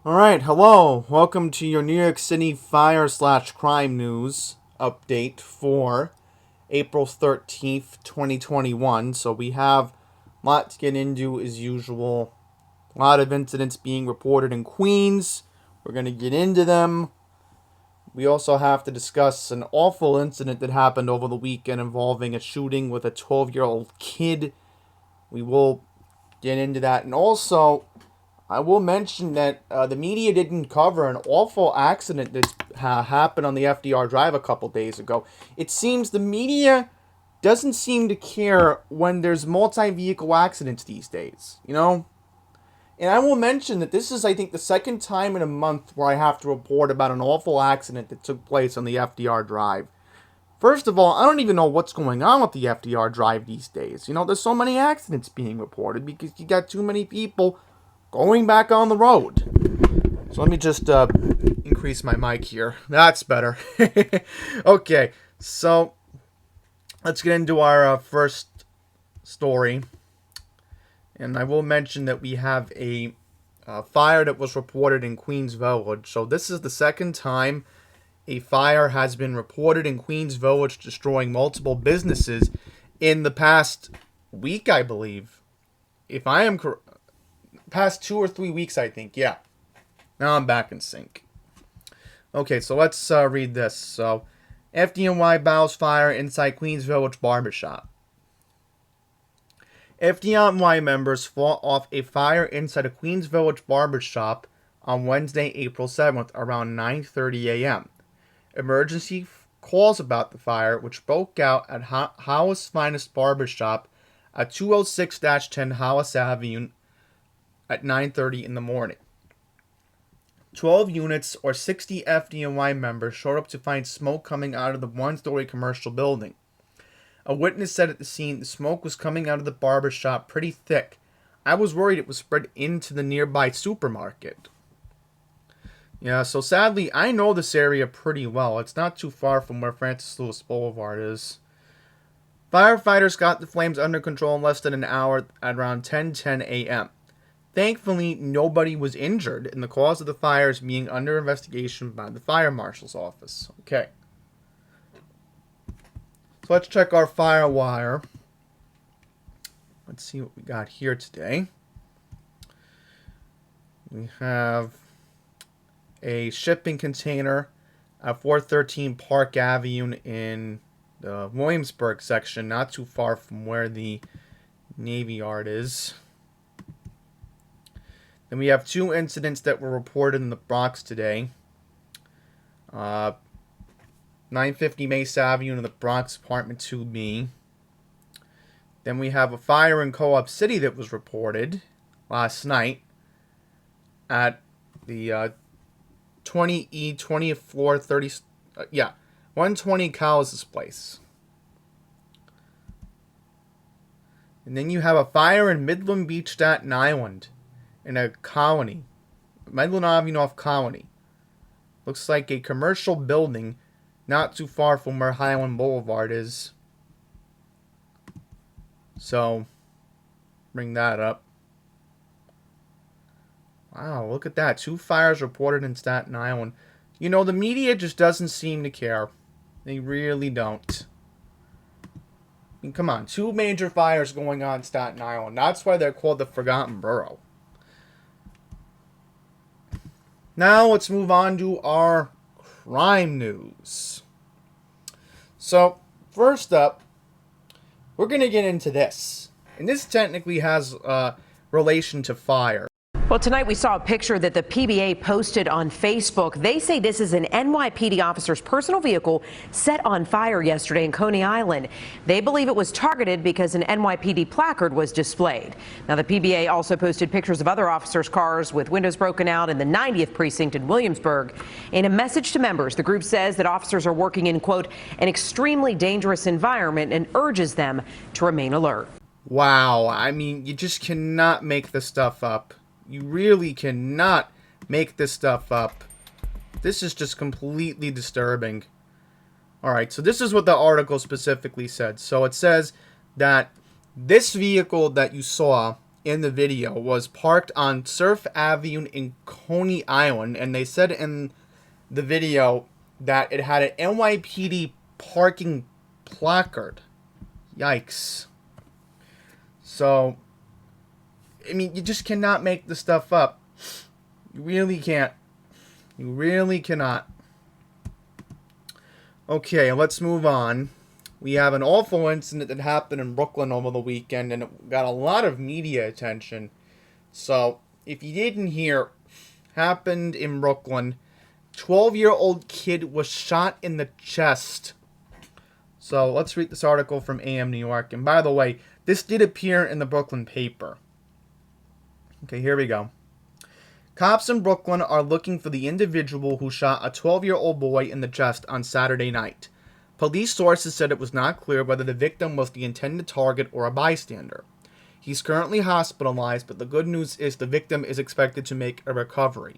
Alright, hello. Welcome to your New York City fire/crime news update for April 13th, 2021. So we have a lot to get into as usual. A lot of incidents being reported in Queens. We're going to get into them. We also have to discuss an awful incident that happened over the weekend involving a shooting with a 12-year-old kid. We will get into that. And also, I will mention that the media didn't cover an awful accident that happened on the FDR Drive a couple days ago. It seems the media doesn't seem to care when there's multi-vehicle accidents these days, you know? And I will mention that this is, I think, the second time in a month where I have to report about an awful accident that took place on the FDR Drive. First of all, I don't even know what's going on with the FDR Drive these days. You know, there's so many accidents being reported because you got too many people going back on the road. So let me just increase my mic here. That's better. Okay, so let's get into our first story. And I will mention that we have a fire that was reported in Queens Village. So this is the second time a fire has been reported in Queens Village, destroying multiple businesses in the past week, I believe. If I am correct, past 2 or 3 weeks, I think. Yeah. Now I'm back in sync. Okay, so let's read this. So, FDNY bows fire inside Queens Village barbershop. FDNY members fought off a fire inside a Queens Village barbershop on Wednesday, April 7th, around 9:30 a.m. Emergency calls about the fire, which broke out at Hollis Finest Barbershop at 206-10 Hollis Avenue at 9:30 in the morning. 12 units or 60 FDNY members showed up to find smoke coming out of the one-story commercial building. A witness said at the scene the smoke was coming out of the barber shop pretty thick. I was worried it was spread into the nearby supermarket. Yeah, so sadly, I know this area pretty well. It's not too far from where Francis Lewis Boulevard is. Firefighters got the flames under control in less than an hour at around 10:10 a.m. Thankfully, nobody was injured, and the cause of the fire is being under investigation by the fire marshal's office. Okay. So let's check our fire wire. Let's see what we got here today. We have a shipping container at 413 Park Avenue in the Williamsburg section, not too far from where the Navy Yard is. Then we have 2 incidents that were reported in the Bronx today. 950 Mesa Avenue in the Bronx, apartment 2B. Then we have a fire in Co-op City that was reported last night at the 20E 20th floor 120 Cowles' place. And then you have a fire in Midland Beach, Staten Island, in a colony, Midland Avenue off Colony. Looks like a commercial building not too far from where Highland Boulevard is. So, bring that up. Wow, look at that. 2 fires reported in Staten Island. You know, the media just doesn't seem to care. They really don't. I mean, come on. 2 major fires going on in Staten Island. That's why they're called the Forgotten Borough. Now, let's move on to our crime news. So, first up, we're going to get into this. And this technically has relation to fire. Well, tonight we saw a picture that the PBA posted on Facebook. They say this is an NYPD officer's personal vehicle set on fire yesterday in Coney Island. They believe it was targeted because an NYPD placard was displayed. Now, the PBA also posted pictures of other officers' cars with windows broken out in the 90th precinct in Williamsburg. In a message to members, the group says that officers are working in, quote, an extremely dangerous environment and urges them to remain alert. Wow, I mean, you just cannot make this stuff up. You really cannot make this stuff up. This is just completely disturbing. Alright, so this is what the article specifically said. So it says that this vehicle that you saw in the video was parked on Surf Avenue in Coney Island, and they said in the video that it had an NYPD parking placard. Yikes. So, I mean, you just cannot make this stuff up. You really can't. You really cannot. Okay, let's move on. We have an awful incident that happened in Brooklyn over the weekend, and it got a lot of media attention. So, if you didn't hear, happened in Brooklyn. 12-year-old kid was shot in the chest. So, let's read this article from AM New York. And by the way, this did appear in the Brooklyn paper. Okay, here we go. Cops in Brooklyn are looking for the individual who shot a 12-year-old boy in the chest on Saturday night. Police sources said it was not clear whether the victim was the intended target or a bystander. He's currently hospitalized, but the good news is the victim is expected to make a recovery.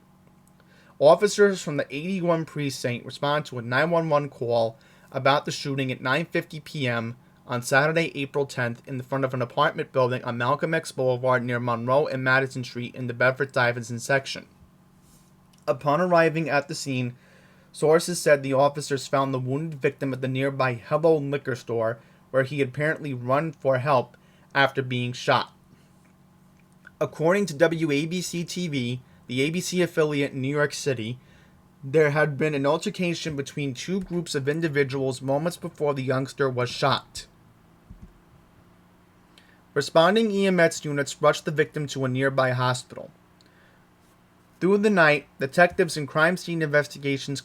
Officers from the 81 precinct responded to a 911 call about the shooting at 9:50 p.m. on Saturday, April 10th, in front of an apartment building on Malcolm X Boulevard near Monroe and Madison Street in the Bedford-Stuyvesant section. Upon arriving at the scene, sources said the officers found the wounded victim at the nearby Hello liquor store, where he had apparently run for help after being shot. According to WABC-TV, the ABC affiliate in New York City, there had been an altercation between two groups of individuals moments before the youngster was shot. Responding EMS units rushed the victim to a nearby hospital. Through the night, detectives and crime scene investigations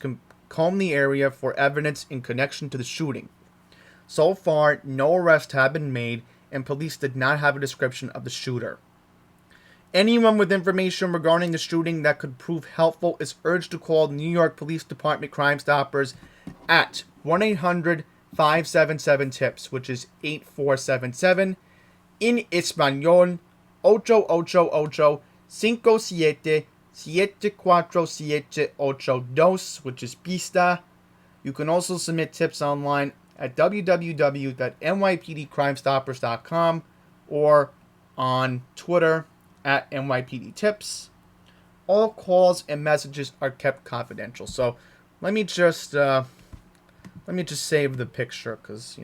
combed the area for evidence in connection to the shooting. So far, no arrests have been made, and police did not have a description of the shooter. Anyone with information regarding the shooting that could prove helpful is urged to call New York Police Department Crime Stoppers at 1-800-577-TIPS, which is 8477. In Español, 888-57-74782, which is pista. You can also submit tips online at www.nypdcrimestoppers.com or on Twitter at NYPDTips. All calls and messages are kept confidential. So let me just save the picture because,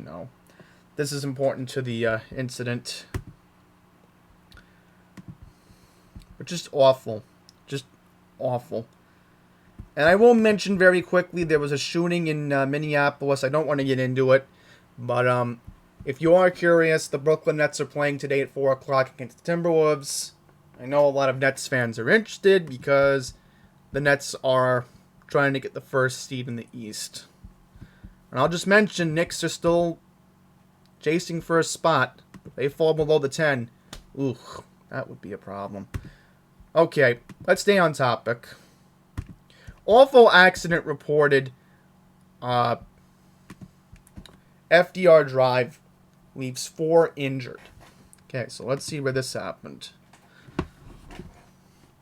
this is important to the incident. But just awful. Just awful. And I will mention very quickly, there was a shooting in Minneapolis. I don't want to get into it. But if you are curious, the Brooklyn Nets are playing today at 4 o'clock against the Timberwolves. I know a lot of Nets fans are interested because the Nets are trying to get the first seed in the East. And I'll just mention, Knicks are still chasing for a spot. If they fall below the 10, that would be a problem. Okay, let's stay on topic. Awful accident reported. FDR Drive leaves 4 injured. Okay, so let's see where this happened.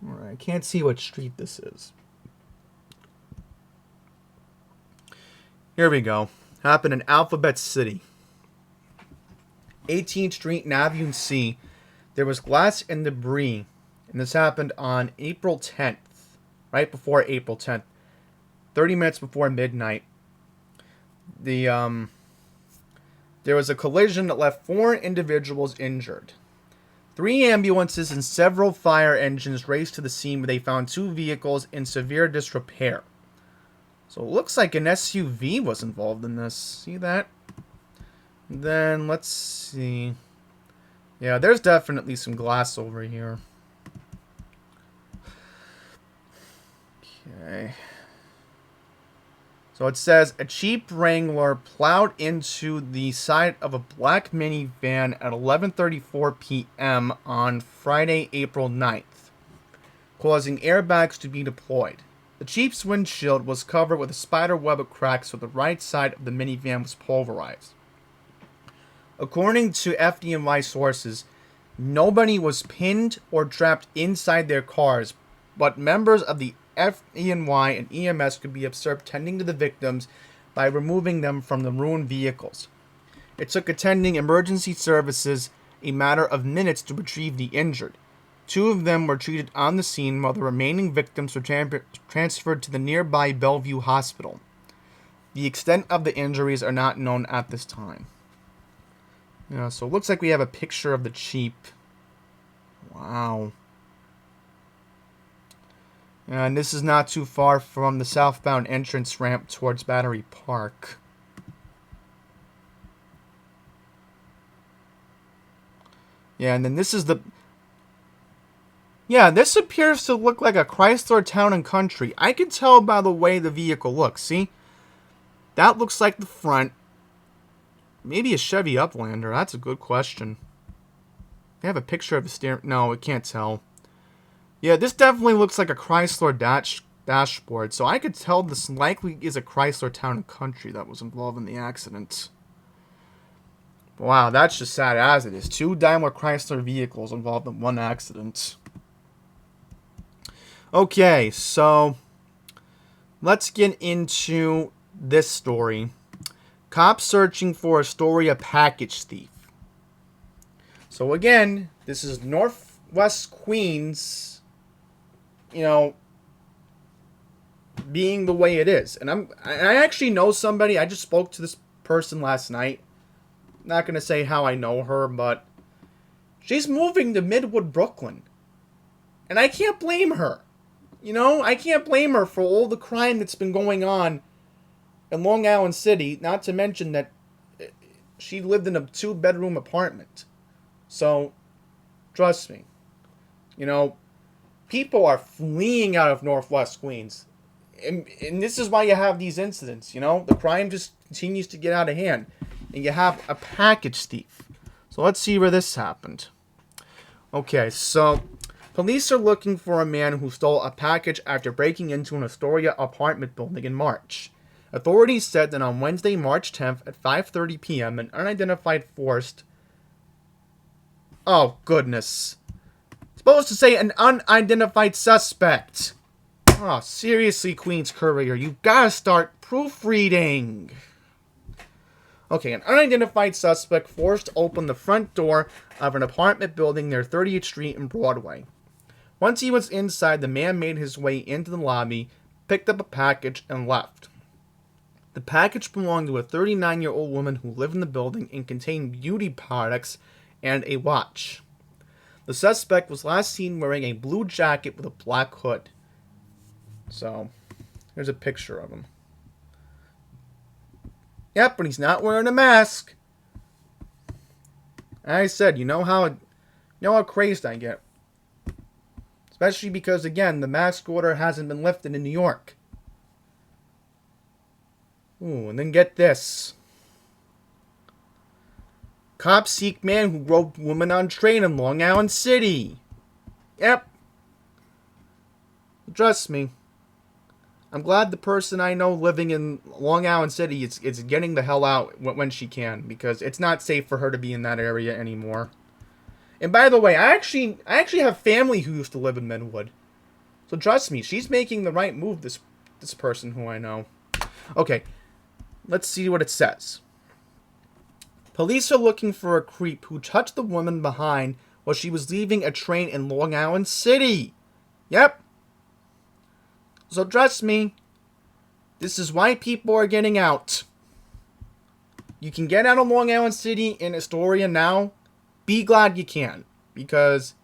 Alright, I can't see what street this is. Here we go. Happened in Alphabet City. 18th Street and Avenue C. There was glass and debris. And this happened on April 10th. Right before April 10th. 30 minutes before midnight. There was a collision that left 4 individuals injured. 3 ambulances and several fire engines raced to the scene where they found 2 vehicles in severe disrepair. So it looks like an SUV was involved in this. See that? Then let's see. Yeah, there's definitely some glass over here. Okay. So it says a Jeep Wrangler plowed into the side of a black minivan at 11:34 p.m. on Friday, April 9th, causing airbags to be deployed. The Jeep's windshield was covered with a spider web of cracks, so the right side of the minivan was pulverized. According to FDNY sources, nobody was pinned or trapped inside their cars, but members of the FDNY and EMS could be observed tending to the victims by removing them from the ruined vehicles. It took attending emergency services a matter of minutes to retrieve the injured. 2 of them were treated on the scene while the remaining victims were transferred to the nearby Bellevue Hospital. The extent of the injuries are not known at this time. Yeah, so it looks like we have a picture of the Jeep. Wow. And this is not too far from the southbound entrance ramp towards Battery Park. Yeah, and then this is the... Yeah, this appears to look like a Chrysler Town & Country. I can tell by the way the vehicle looks, see? That looks like the front. Maybe a Chevy Uplander. That's a good question. They have a picture of the steering... No, it can't tell. Yeah, this definitely looks like a Chrysler dashboard, so I could tell this likely is a Chrysler Town & Country that was involved in the accident. Wow, that's just sad as it is. 2 Daimler Chrysler vehicles involved in one accident. Okay, so let's get into this story. Cops searching for Astoria package thief. So again, this is Northwest Queens, you know, being the way it is. And I actually know somebody. I just spoke to this person last night. Not going to say how I know her, but she's moving to Midwood, Brooklyn. And I can't blame her. You know, I can't blame her for all the crime that's been going on in Long Island City, not to mention that she lived in a 2-bedroom apartment. So, trust me. You know, people are fleeing out of Northwest Queens. And this is why you have these incidents, you know? The crime just continues to get out of hand. And you have a package thief. So let's see where this happened. Okay, so police are looking for a man who stole a package after breaking into an Astoria apartment building in March. Authorities said that on Wednesday, March 10th at 5:30 p.m., an unidentified forced... Oh, goodness. Supposed to say an unidentified suspect. Oh, seriously, Queens Courier, you gotta start proofreading. Okay, an unidentified suspect forced open the front door of an apartment building near 30th Street and Broadway. Once he was inside, the man made his way into the lobby, picked up a package, and left. The package belonged to a 39-year-old woman who lived in the building and contained beauty products and a watch. The suspect was last seen wearing a blue jacket with a black hood. So, here's a picture of him. Yep, but he's not wearing a mask. I said, you know how crazed I get. Especially because, again, the mask order hasn't been lifted in New York. Ooh, and then get this. Cops seek man who roped woman on train in Long Island City. Yep. Trust me. I'm glad the person I know living in Long Island City is getting the hell out when she can, because it's not safe for her to be in that area anymore. And by the way, I actually have family who used to live in Midwood. So trust me, she's making the right move, this person who I know. Okay, let's see what it says. Police are looking for a creep who touched the woman behind while she was leaving a train in Long Island City. Yep. So trust me, this is why people are getting out. You can get out of Long Island City in Astoria now. Be glad you can, because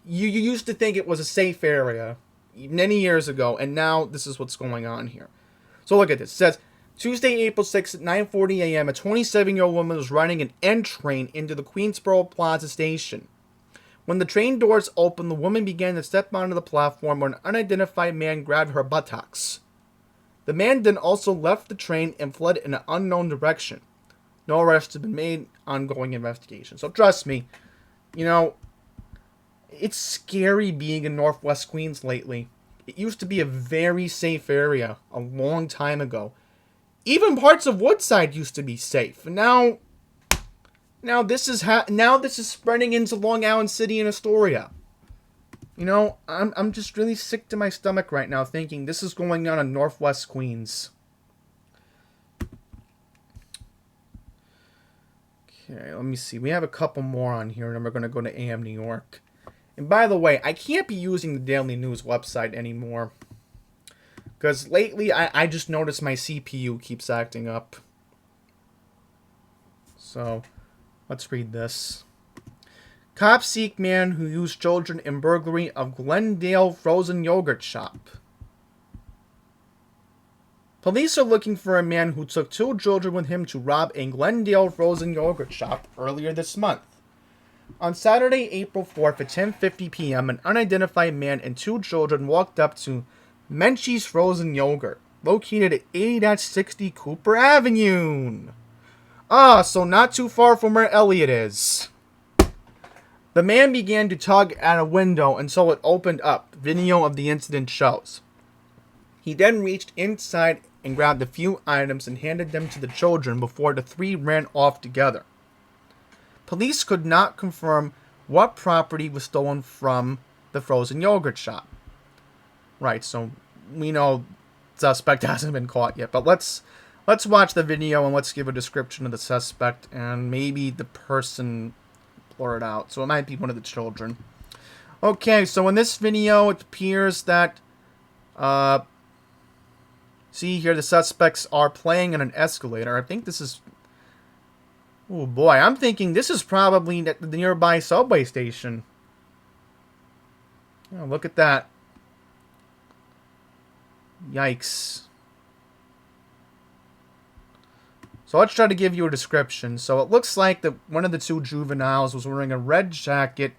you used to think it was a safe area many years ago, and now this is what's going on here. So look at this. It says, Tuesday, April 6th at 9:40 a.m., a 27-year-old woman was riding an N train into the Queensboro Plaza station. When the train doors opened, the woman began to step onto the platform when an unidentified man grabbed her buttocks. The man then also left the train and fled in an unknown direction. No arrests have been made. Ongoing investigation. So trust me, you know, it's scary being in Northwest Queens lately. It used to be a very safe area a long time ago. Even parts of Woodside used to be safe. And now this is spreading into Long Island City and Astoria. You know, I'm just really sick to my stomach right now thinking this is going on in Northwest Queens. Okay, let me see. We have a couple more on here, and then we're going to go to AM New York. And by the way, I can't be using the Daily News website anymore. Because lately, I just noticed my CPU keeps acting up. So, let's read this. Cops seek man who used children in burglary of Glendale frozen yogurt shop. Police are looking for a man who took 2 children with him to rob a Glendale frozen yogurt shop earlier this month. On Saturday, April 4th at 10:50 p.m., an unidentified man and 2 children walked up to Menchie's Frozen Yogurt, located at 80-60 Cooper Avenue. So not too far from where Elliot is. The man began to tug at a window until it opened up, video of the incident shows. He then reached inside and grabbed a few items and handed them to the children before the 3 ran off together. Police could not confirm what property was stolen from the frozen yogurt shop. Right, so we know the suspect hasn't been caught yet, but let's watch the video and let's give a description of the suspect and maybe the person blurred out. So it might be one of the children. Okay, so in this video it appears that see here the suspects are playing in an escalator. I think this is... Oh boy, I'm thinking this is probably at the nearby subway station. Oh, look at that. Yikes. So let's try to give you a description. So it looks like that one of the 2 juveniles was wearing a red jacket.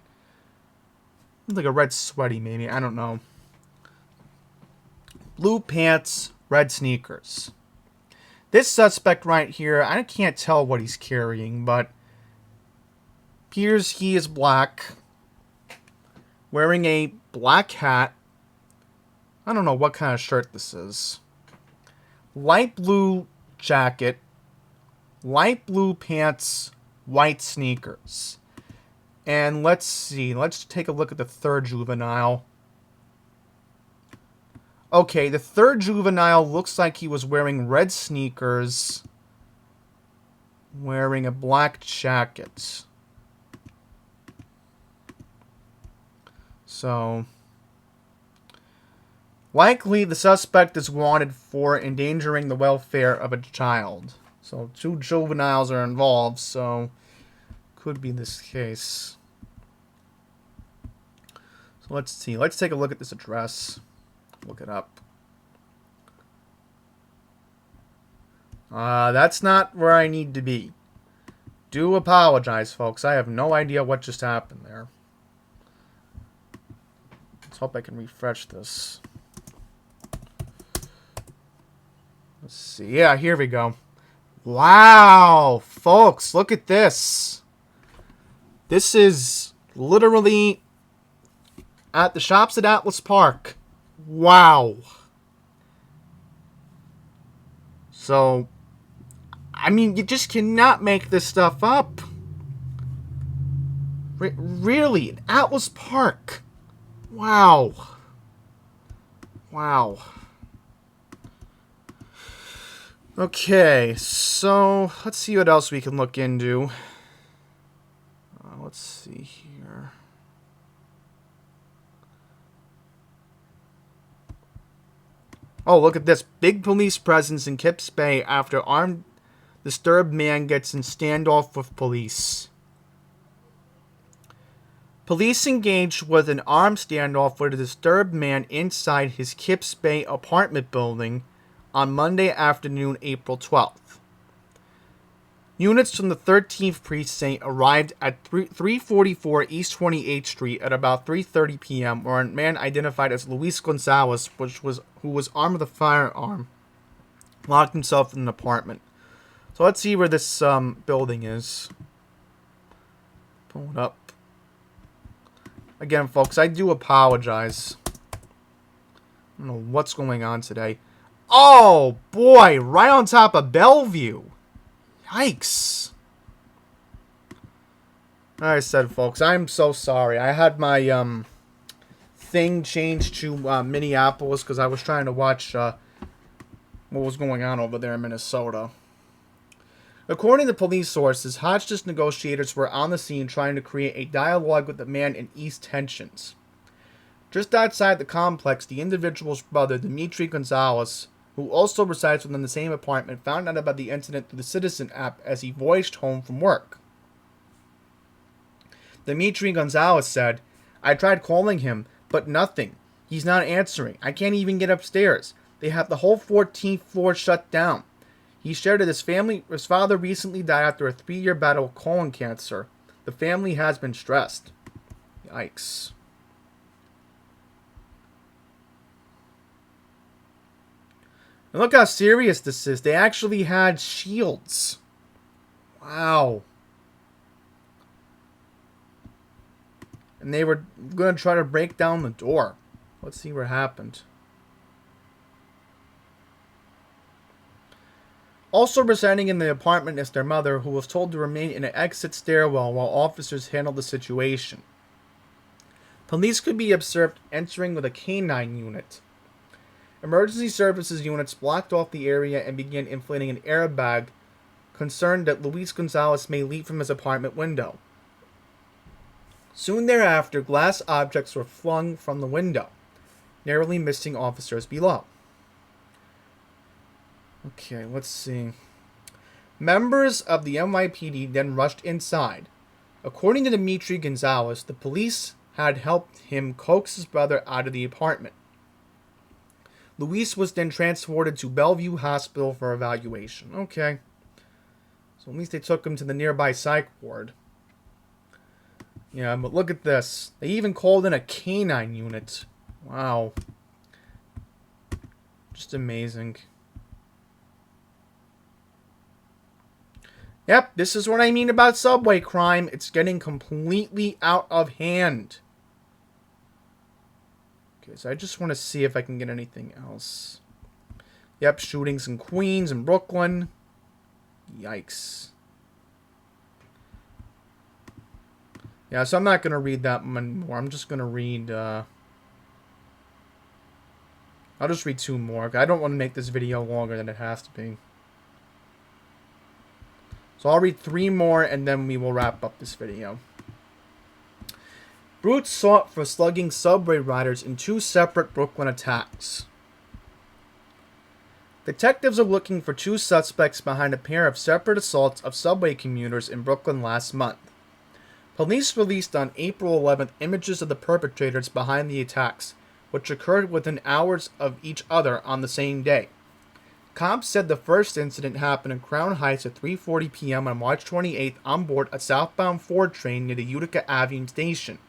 Like a red sweaty maybe, I don't know. Blue pants, red sneakers. This suspect right here, I can't tell what he's carrying, but appears he is black, wearing a black hat. I don't know what kind of shirt this is. Light blue jacket, light blue pants, white sneakers. And let's see, let's take a look at the 3rd juvenile. Okay, the 3rd juvenile looks like he was wearing red sneakers, wearing a black jacket. So, likely the suspect is wanted for endangering the welfare of a child. So, 2 juveniles are involved, so could be this case. So let's see, let's take a look at this address. Look it up. That's not where I need to be. Do apologize, folks. I have no idea what just happened there. Let's hope I can refresh this. Let's see. Yeah, here we go. Wow, folks, look at this. This is literally at the shops at Atlas Park. Wow. So, I mean, you just cannot make this stuff up. Really, in Atlas Park. Wow. Wow. Okay, so let's see what else we can look into. Let's see here. Oh, look at this. Big police presence in Kips Bay after armed disturbed man gets in standoff with police. Police engaged with an armed standoff with a disturbed man inside his Kips Bay apartment building on Monday afternoon, April 12th. Units from the 13th Precinct arrived at 344 East 28th Street at about 3:30 p.m. where a man identified as Luis Gonzalez, who was armed with a firearm, locked himself in an apartment. So let's see where this building is. Pull it up. Again, folks, I do apologize. I don't know what's going on today. Oh, boy, right on top of Bellevue. Yikes. Like I said, folks, I'm so sorry. I had my thing changed to Minneapolis because I was trying to watch what was going on over there in Minnesota. According to police sources, hostage negotiators were on the scene trying to create a dialogue with the man and ease tensions. Just outside the complex, the individual's brother, Dimitri Gonzalez, who also resides within the same apartment, found out about the incident through the Citizen app as he voyaged home from work. Dimitri Gonzalez said, "I tried calling him, but nothing. He's not answering. I can't even get upstairs. They have the whole 14th floor shut down." He shared that his father recently died after a 3-year battle with colon cancer. The family has been stressed. Yikes. And look how serious this is. They actually had shields. Wow. And they were going to try to break down the door. Let's see what happened. Also residing in the apartment is their mother, who was told to remain in an exit stairwell while officers handled the situation. Police could be observed entering with a canine unit. Emergency services units blocked off the area and began inflating an airbag, concerned that Luis Gonzalez may leap from his apartment window. Soon thereafter, glass objects were flung from the window, narrowly missing officers below. Okay, let's see. Members of the NYPD then rushed inside. According to Dimitri Gonzalez, the police had helped him coax his brother out of the apartment. Luis was then transported to Bellevue Hospital for evaluation. Okay. So at least they took him to the nearby psych ward. Yeah, but look at this. They even called in a canine unit. Wow. Just amazing. Yep, this is what I mean about subway crime. It's getting completely out of hand. Okay, so I just want to see if I can get anything else. Yep, shootings in Queens and Brooklyn. Yikes. Yeah, so I'm not going to read that one more. I'm just going to read... I'll just read 2 more. I don't want to make this video longer than it has to be. So I'll read 3 more and then we will wrap up this video. Brutes sought for slugging subway riders in 2 separate Brooklyn attacks. Detectives are looking for 2 suspects behind a pair of separate assaults of subway commuters in Brooklyn last month. Police released on April 11th images of the perpetrators behind the attacks, which occurred within hours of each other on the same day. Cops said the first incident happened in Crown Heights at 3:40 p.m. on March 28th on board a southbound Ford train near the Utica Avenue station.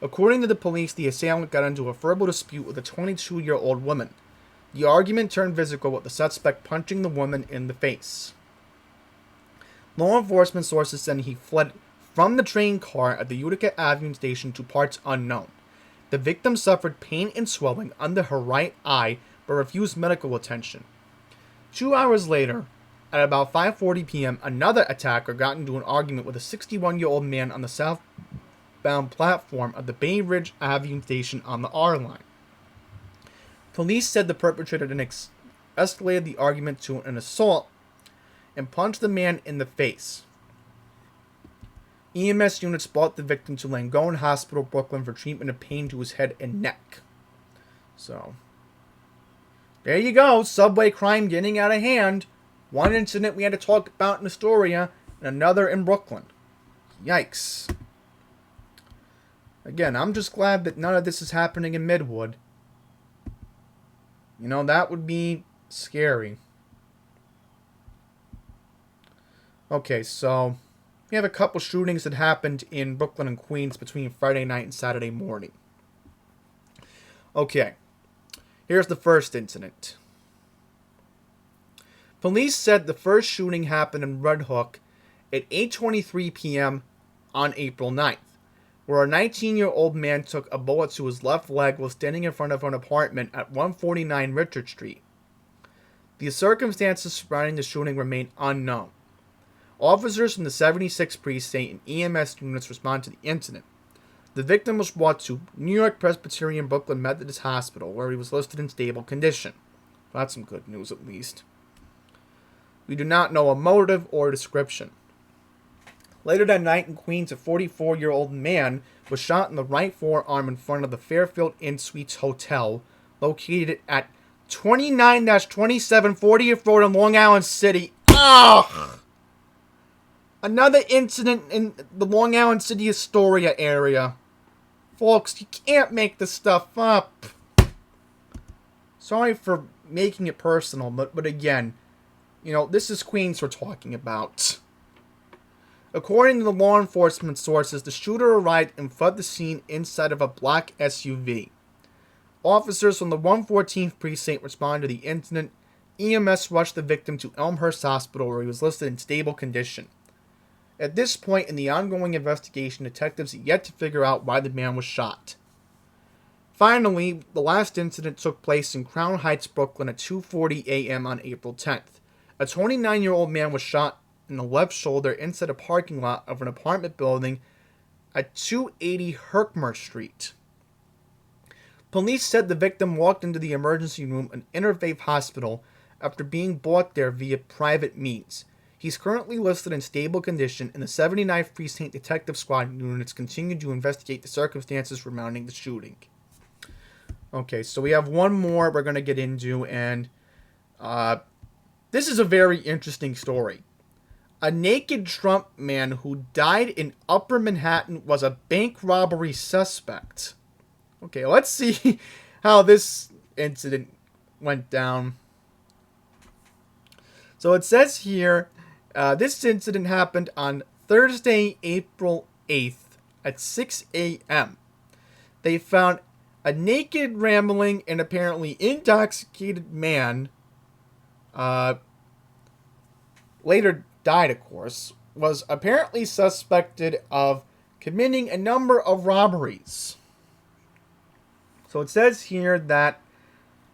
According to the police, the assailant got into a verbal dispute with a 22-year-old woman. The argument turned physical with the suspect punching the woman in the face. Law enforcement sources said he fled from the train car at the Utica Avenue station to parts unknown. The victim suffered pain and swelling under her right eye but refused medical attention. 2 hours later, at about 5:40 p.m., another attacker got into an argument with a 61-year-old man on the southbound platform of the Bay Ridge Avenue station on the R line. Police said the perpetrator then escalated the argument to an assault and punched the man in the face. EMS units brought the victim to Langone Hospital, Brooklyn for treatment of pain to his head and neck. So, there you go. Subway crime getting out of hand. One incident we had to talk about in Astoria, and another in Brooklyn. Yikes. Again, I'm just glad that none of this is happening in Midwood. You know, that would be scary. Okay, so we have a couple shootings that happened in Brooklyn and Queens between Friday night and Saturday morning. Okay, here's the first incident. Police said the first shooting happened in Red Hook at 8:23 p.m. on April 9th, where a 19-year-old man took a bullet to his left leg while standing in front of an apartment at 149 Richard Street. The circumstances surrounding the shooting remain unknown. Officers from the 76th Precinct and EMS units responded to the incident. The victim was brought to New York Presbyterian Brooklyn Methodist Hospital, where he was listed in stable condition. That's some good news, at least. We do not know a motive or description. Later that night in Queens, a 44-year-old man was shot in the right forearm in front of the Fairfield Inn Suites Hotel, located at 29-27 40th Road in Long Island City. Ugh! Another incident in the Long Island City Astoria area. Folks, you can't make this stuff up. Sorry for making it personal, but again, this is Queens we're talking about. According to the law enforcement sources, the shooter arrived and fled the scene inside of a black SUV. Officers from the 114th Precinct responded to the incident. EMS rushed the victim to Elmhurst Hospital, where he was listed in stable condition. At this point in the ongoing investigation, detectives have yet to figure out why the man was shot. Finally, the last incident took place in Crown Heights, Brooklyn at 2:40 a.m. on April 10th. A 29-year-old man was shot in the left shoulder inside a parking lot of an apartment building at 280 Herkimer Street. Police said the victim walked into the emergency room at Interfaith Hospital after being brought there via private means. He's currently listed in stable condition, and the 79th Precinct Detective Squad units continue to investigate the circumstances surrounding the shooting. Okay, so we have one more we're going to get into, and this is a very interesting story. A naked Trump man who died in Upper Manhattan was a bank robbery suspect. Okay, let's see how this incident went down. So it says here, this incident happened on Thursday, April 8th at 6 a.m. They found a naked, rambling, and apparently intoxicated man, later died, of course, was apparently suspected of committing a number of robberies. So it says here that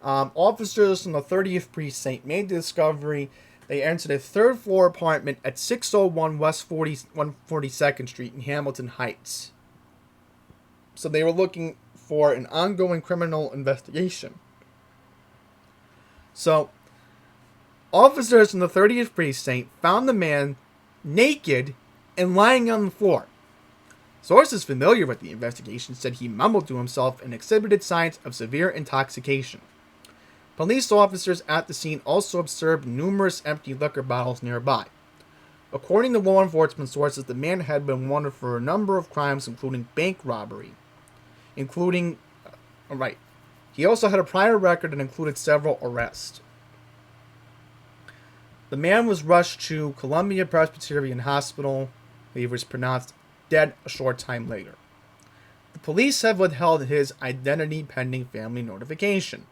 officers from the 30th Precinct made the discovery. They entered a third-floor apartment at 601 West 142nd Street in Hamilton Heights. So they were looking for an ongoing criminal investigation. So, officers from the 30th Precinct found the man naked and lying on the floor. Sources familiar with the investigation said he mumbled to himself and exhibited signs of severe intoxication. Police officers at the scene also observed numerous empty liquor bottles nearby. According to law enforcement sources, the man had been wanted for a number of crimes, including bank robbery. He also had a prior record that included several arrests. The man was rushed to Columbia Presbyterian Hospital, where he was pronounced dead a short time later. The police have withheld his identity pending family notification.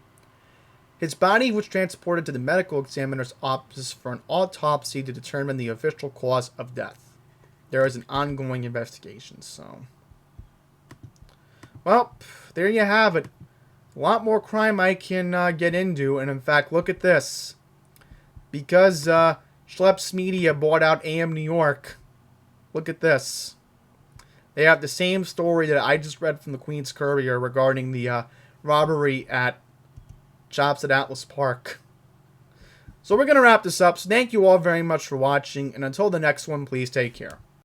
His body was transported to the medical examiner's office for an autopsy to determine the official cause of death. There is an ongoing investigation, so... Well, there you have it. A lot more crime I can get into, and in fact, look at this. Because Schlepp's Media bought out AM New York, look at this. They have the same story that I just read from the Queens Courier regarding the robbery at Shops at Atlas Park. So we're going to wrap this up. So thank you all very much for watching, and until the next one, please take care.